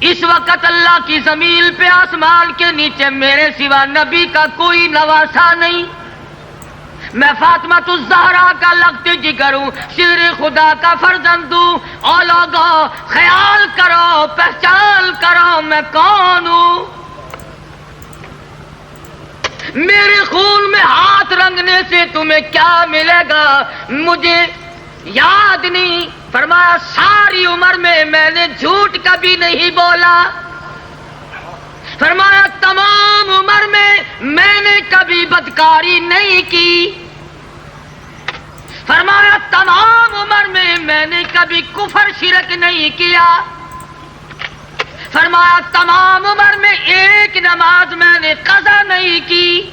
اس وقت اللہ کی زمین پہ آسمان کے نیچے میرے سوا نبی کا کوئی نواسا نہیں۔ میں فاطمہ الزہرا کا لگتے جگر ہوں، شیر خدا کا فرزند ہوں۔ او لوگوں خیال کرو، پہچان کرو میں کون ہوں۔ میرے خون میں ہاتھ رنگنے سے تمہیں کیا ملے گا مجھے یاد نہیں۔ فرمایا ساری عمر میں نے جھوٹ کبھی نہیں بولا۔ فرمایا تمام عمر میں نے کبھی بدکاری نہیں کی۔ فرمایا تمام عمر میں نے کبھی کفر شرک نہیں کیا۔ فرمایا تمام عمر میں ایک نماز میں نے قضا نہیں کی۔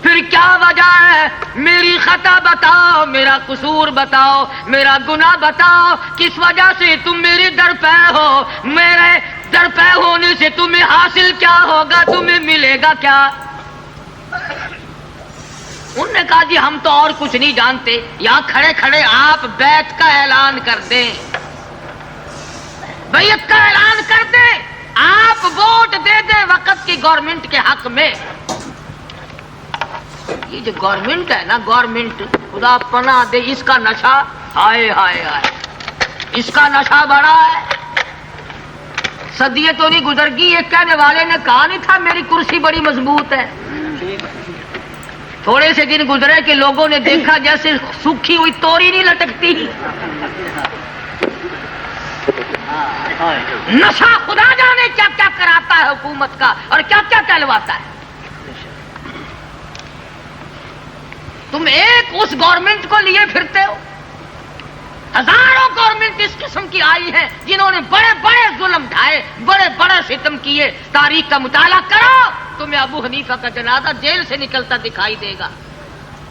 پھر کیا وجہ ہے؟ میری خطا بتاؤ، میرا قصور بتاؤ، میرا گناہ بتاؤ، کس وجہ سے تم میرے در پہ ہو؟ میرے در پہ ہونے سے تمہیں حاصل کیا ہوگا، تمہیں ملے گا کیا؟ انہوں نے کہا جی ہم تو اور کچھ نہیں جانتے، یہاں کھڑے کھڑے آپ بیعت کا اعلان کر دیں، بیعت کا اعلان کر دیں، آپ ووٹ دے دیں وقت کی گورنمنٹ کے حق میں۔ یہ جو گورنمنٹ ہے نا، گورنمنٹ خدا پناہ دے، اس کا نشہ ہائے ہائے ہائے، اس کا نشہ بڑا ہے۔ صدیے تو نہیں گزر گئی، ایک کہنے والے نے کہا نہیں تھا میری کرسی بڑی مضبوط ہے؟ تھوڑے سے دن گزرے کہ لوگوں نے دیکھا جیسے سوکھی ہوئی توری نہیں لٹکتی۔ نشہ خدا جانے کیا کیا کراتا ہے حکومت کا اور کیا کیا کہلواتا ہے۔ تم ایک اس گورنمنٹ کو لیے پھرتے ہو، ہزاروں گورنمنٹ اس قسم کی آئی ہیں جنہوں نے بڑے بڑے ظلم ڈھائے، بڑے بڑے ستم کیے۔ تاریخ کا مطالعہ کرو، تمہیں ابو حنیفہ کا جنازہ جیل سے نکلتا دکھائی دے گا۔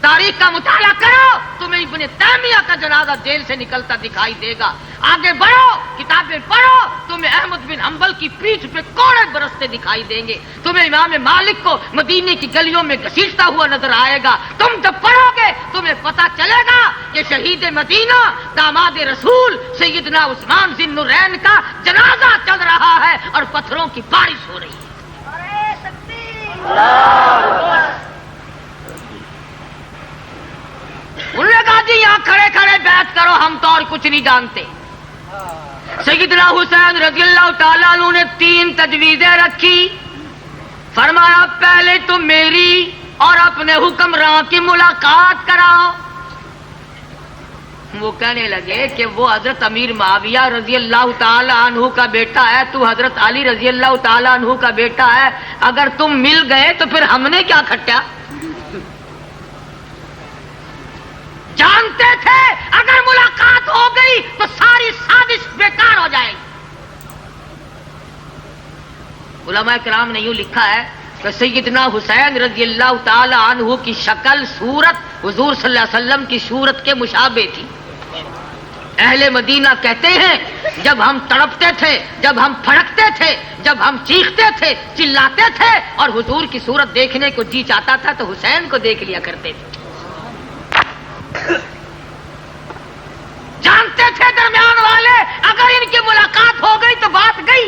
تاریخ کا مطالعہ کرو، تمہیں ابن تیمیہ کا جنازہ جیل سے نکلتا دکھائی دے گا۔ آگے بڑھو، کتابیں پڑھو، تمہیں احمد بن حنبل کی پیٹھ پہ کوڑے برستے دکھائی دیں گے۔ تمہیں امام مالک کو مدینے کی گلیوں میں گھسیٹتا ہوا نظر آئے گا۔ تم جب پڑھو گے تمہیں پتہ چلے گا کہ شہید مدینہ داماد رسول سیدنا عثمان ذی النورین کا جنازہ چل رہا ہے اور پتھروں کی بارش ہو رہی ہے۔ انہوں نے کہا جی یہاں کھڑے کھڑے بیعت کرو، ہم تو اور کچھ نہیں جانتے۔ سیدنا حسین رضی اللہ تعالیٰ عنہ نے 3 تجویزیں رکھی۔ فرمایا پہلے تو میری اور اپنے حکمراں کی ملاقات کراؤ۔ وہ کہنے لگے کہ وہ حضرت امیر معاویہ رضی اللہ تعالیٰ عنہ کا بیٹا ہے، تو حضرت علی رضی اللہ تعالیٰ عنہ کا بیٹا ہے، اگر تم مل گئے تو پھر ہم نے کیا کھٹیا؟ جانتے تھے اگر ملاقات ہو گئی تو ساری سازش بیکار ہو جائے گی۔ علماء کرام نے یوں لکھا ہے کہ سیدنا حسین رضی اللہ تعالی عنہ کی شکل صورت حضور صلی اللہ علیہ وسلم کی صورت کے مشابہ تھی۔ اہل مدینہ کہتے ہیں جب ہم تڑپتے تھے، جب ہم پھڑکتے تھے، جب ہم چیختے تھے، چلاتے تھے اور حضور کی صورت دیکھنے کو جی چاہتا تھا تو حسین کو دیکھ لیا کرتے تھے۔ جانتے تھے درمیان والے اگر ان کی ملاقات ہو گئی تو بات گئی۔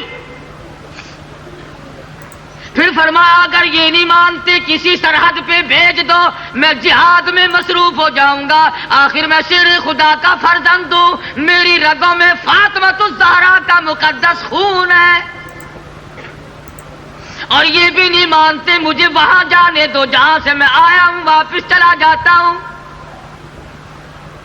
پھر فرمایا اگر یہ نہیں مانتے کسی سرحد پہ بھیج دو، میں جہاد میں مصروف ہو جاؤں گا، آخر میں شیر خدا کا فرزند ہوں، میری رگوں میں فاطمہ الزہرا کا مقدس خون ہے۔ اور یہ بھی نہیں مانتے مجھے وہاں جانے دو جہاں سے میں آیا ہوں، واپس چلا جاتا ہوں۔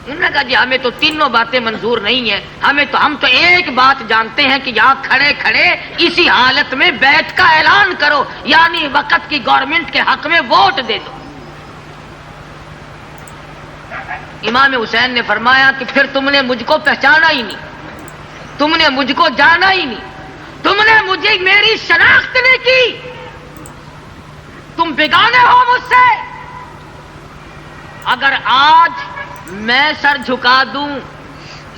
انہوں نے کہا جی ہمیں تو تینوں باتیں منظور نہیں ہیں، ہم تو ایک بات جانتے ہیں کہ یہاں کھڑے کھڑے اسی حالت میں بیعت کا اعلان کرو، یعنی وقت کی گورنمنٹ کے حق میں ووٹ دے دو۔ امام حسین نے فرمایا کہ پھر تم نے مجھ کو پہچانا ہی نہیں، تم نے مجھ کو جانا ہی نہیں، تم نے مجھے میری شناخت نہیں کی، تم بیگانے ہو مجھ سے۔ اگر آج میں سر جھکا دوں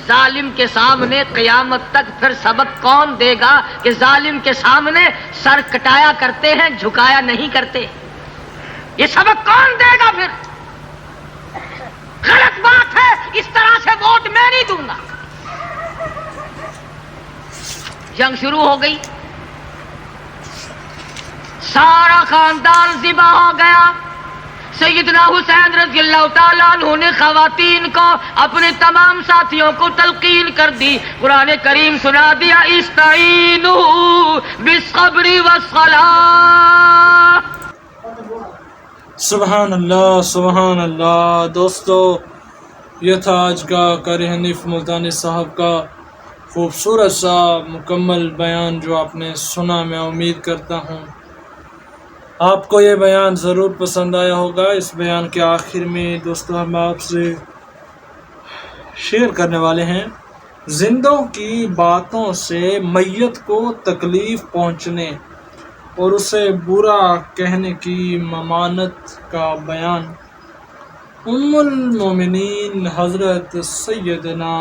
ظالم کے سامنے قیامت تک، پھر سبق کون دے گا کہ ظالم کے سامنے سر کٹایا کرتے ہیں، جھکایا نہیں کرتے؟ یہ سبق کون دے گا؟ پھر غلط بات ہے، اس طرح سے ووٹ میں نہیں دوں گا۔ جنگ شروع ہو گئی، سارا خاندان ذبح ہو گیا۔ سیدنا حسین رضی اللہ تعالیٰ عنہ نے خواتین کو، اپنے تمام ساتھیوں کو تلقین کر دی، قرآن کریم سنا دیا، استعینوا بالصبر والصلاۃ۔ سبحان اللہ، سبحان اللہ۔ دوستو، یہ تھا آج کا قاری حنیف ملتانی صاحب کا خوبصورت سا مکمل بیان جو آپ نے سنا۔ میں امید کرتا ہوں آپ کو یہ بیان ضرور پسند آیا ہوگا۔ اس بیان کے آخر میں دوستو ہم آپ سے شیئر کرنے والے ہیں، زندوں کی باتوں سے میت کو تکلیف پہنچنے اور اسے برا کہنے کی ممانعت کا بیان۔ ام المومنین حضرت سیدنا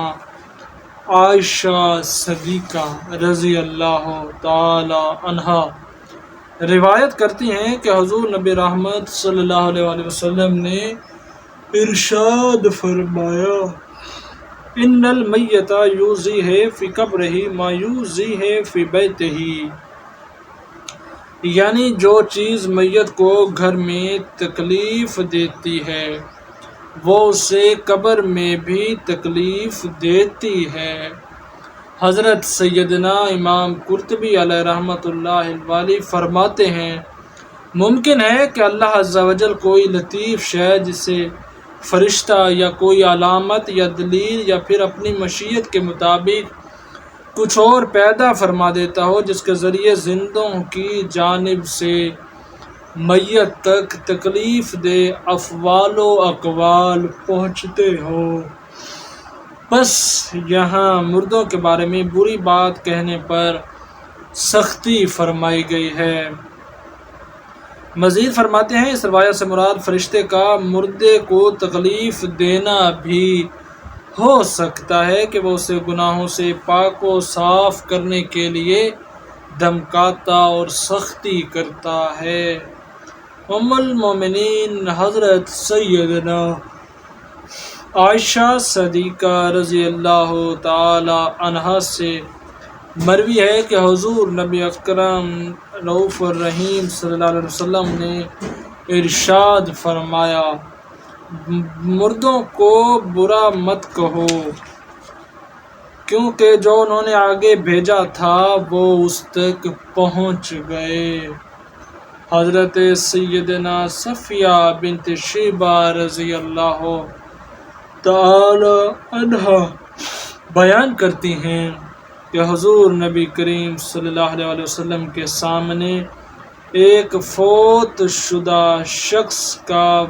عائشہ صدیقہ رضی اللہ تعالی عنہا روایت کرتی ہیں کہ حضور نبی رحمت صلی اللہ علیہ وسلم نے ارشاد فرمایا، ان المیت یوزیہ فی قبرہ ما یوزیہ فی بیتہ، یعنی جو چیز میت کو گھر میں تکلیف دیتی ہے وہ اسے قبر میں بھی تکلیف دیتی ہے۔ حضرت سیدنا امام قرطبی علیہ رحمۃ اللہ الوالی فرماتے ہیں، ممکن ہے کہ اللہ عز و جل کوئی لطیف شے جسے فرشتہ یا کوئی علامت یا دلیل یا پھر اپنی مشیت کے مطابق کچھ اور پیدا فرما دیتا ہو، جس کے ذریعے زندوں کی جانب سے میت تک تکلیف دہ افعال و اقوال پہنچتے ہوں۔ بس یہاں مردوں کے بارے میں بری بات کہنے پر سختی فرمائی گئی ہے۔ مزید فرماتے ہیں، اس روایت سے مراد فرشتے کا مردے کو تکلیف دینا بھی ہو سکتا ہے کہ وہ اسے گناہوں سے پاک و صاف کرنے کے لیے دھمکاتا اور سختی کرتا ہے۔ ام المومنین حضرت سیدنا عائشہ صدیقہ رضی اللہ تعالی عنہا سے مروی ہے کہ حضور نبی اکرم رؤوف الرحیم صلی اللہ علیہ وسلم نے ارشاد فرمایا، مردوں کو برا مت کہو، کیونکہ جو انہوں نے آگے بھیجا تھا وہ اس تک پہنچ گئے۔ حضرت سیدنا صفیہ بنت شیبہ رضی اللہ تعالی عنہا بیان کرتی ہیں کہ حضور نبی کریم صلی اللہ علیہ وسلم کے سامنے ایک فوت شدہ شخص کا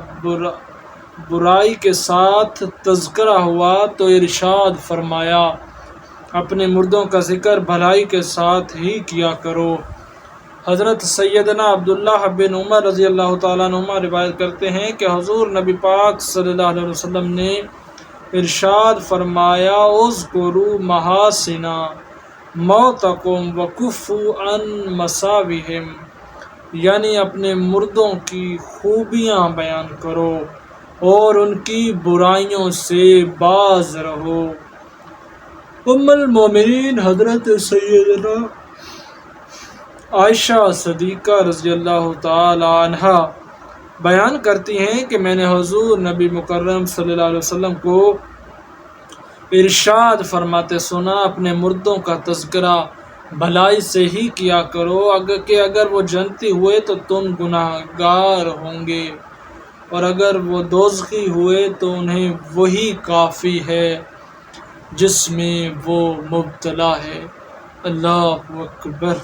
برائی کے ساتھ تذکرہ ہوا تو ارشاد فرمایا، اپنے مردوں کا ذکر بھلائی کے ساتھ ہی کیا کرو۔ حضرت سیدنا عبداللہ بن عمر رضی اللہ تعالیٰ عنہما روایت کرتے ہیں کہ حضور نبی پاک صلی اللہ علیہ وسلم نے ارشاد فرمایا، اذکروا محاسن موتکم وکفوا عن مساوئہم، یعنی اپنے مردوں کی خوبیاں بیان کرو اور ان کی برائیوں سے باز رہو۔ ام المومنین حضرت سیدنا عائشہ صدیقہ رضی اللہ تعالی عنہا بیان کرتی ہیں کہ میں نے حضور نبی مکرم صلی اللہ علیہ وسلم کو ارشاد فرماتے سنا، اپنے مردوں کا تذکرہ بھلائی سے ہی کیا کرو، اگر وہ جنتی ہوئے تو تم گناہ گار ہوں گے، اور اگر وہ دوزخی ہوئے تو انہیں وہی کافی ہے جس میں وہ مبتلا ہے۔ اللہ اکبر۔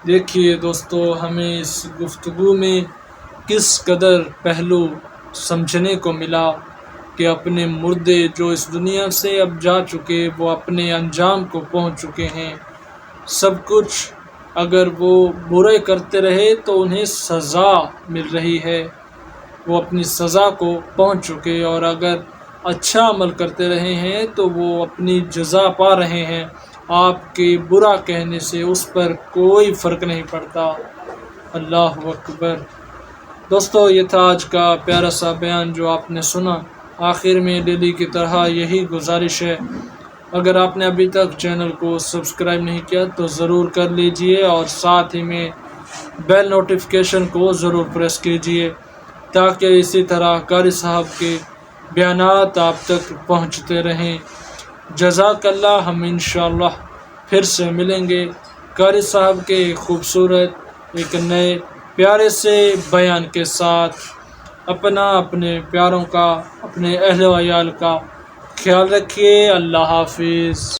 دیکھیے دوستو، ہمیں اس گفتگو میں کس قدر پہلو سمجھنے کو ملا کہ اپنے مردے جو اس دنیا سے اب جا چکے، وہ اپنے انجام کو پہنچ چکے ہیں۔ سب کچھ اگر وہ برے کرتے رہے تو انہیں سزا مل رہی ہے، وہ اپنی سزا کو پہنچ چکے، اور اگر اچھا عمل کرتے رہے ہیں تو وہ اپنی جزا پا رہے ہیں۔ آپ کے برا کہنے سے اس پر کوئی فرق نہیں پڑتا۔ اللہ اکبر۔ دوستو، یہ تھا آج کا پیارا سا بیان جو آپ نے سنا۔ آخر میں ڈیلی کی طرح یہی گزارش ہے، اگر آپ نے ابھی تک چینل کو سبسکرائب نہیں کیا تو ضرور کر لیجئے، اور ساتھ ہی میں بیل نوٹیفیکیشن کو ضرور پریس کیجئے تاکہ اسی طرح قاری صاحب کے بیانات آپ تک پہنچتے رہیں۔ جزاک اللہ۔ ہم انشاءاللہ پھر سے ملیں گے قاری صاحب کے خوبصورت ایک نئے پیارے سے بیان کے ساتھ۔ اپنے پیاروں کا، اپنے اہل و عیال کا خیال رکھیے۔ اللہ حافظ۔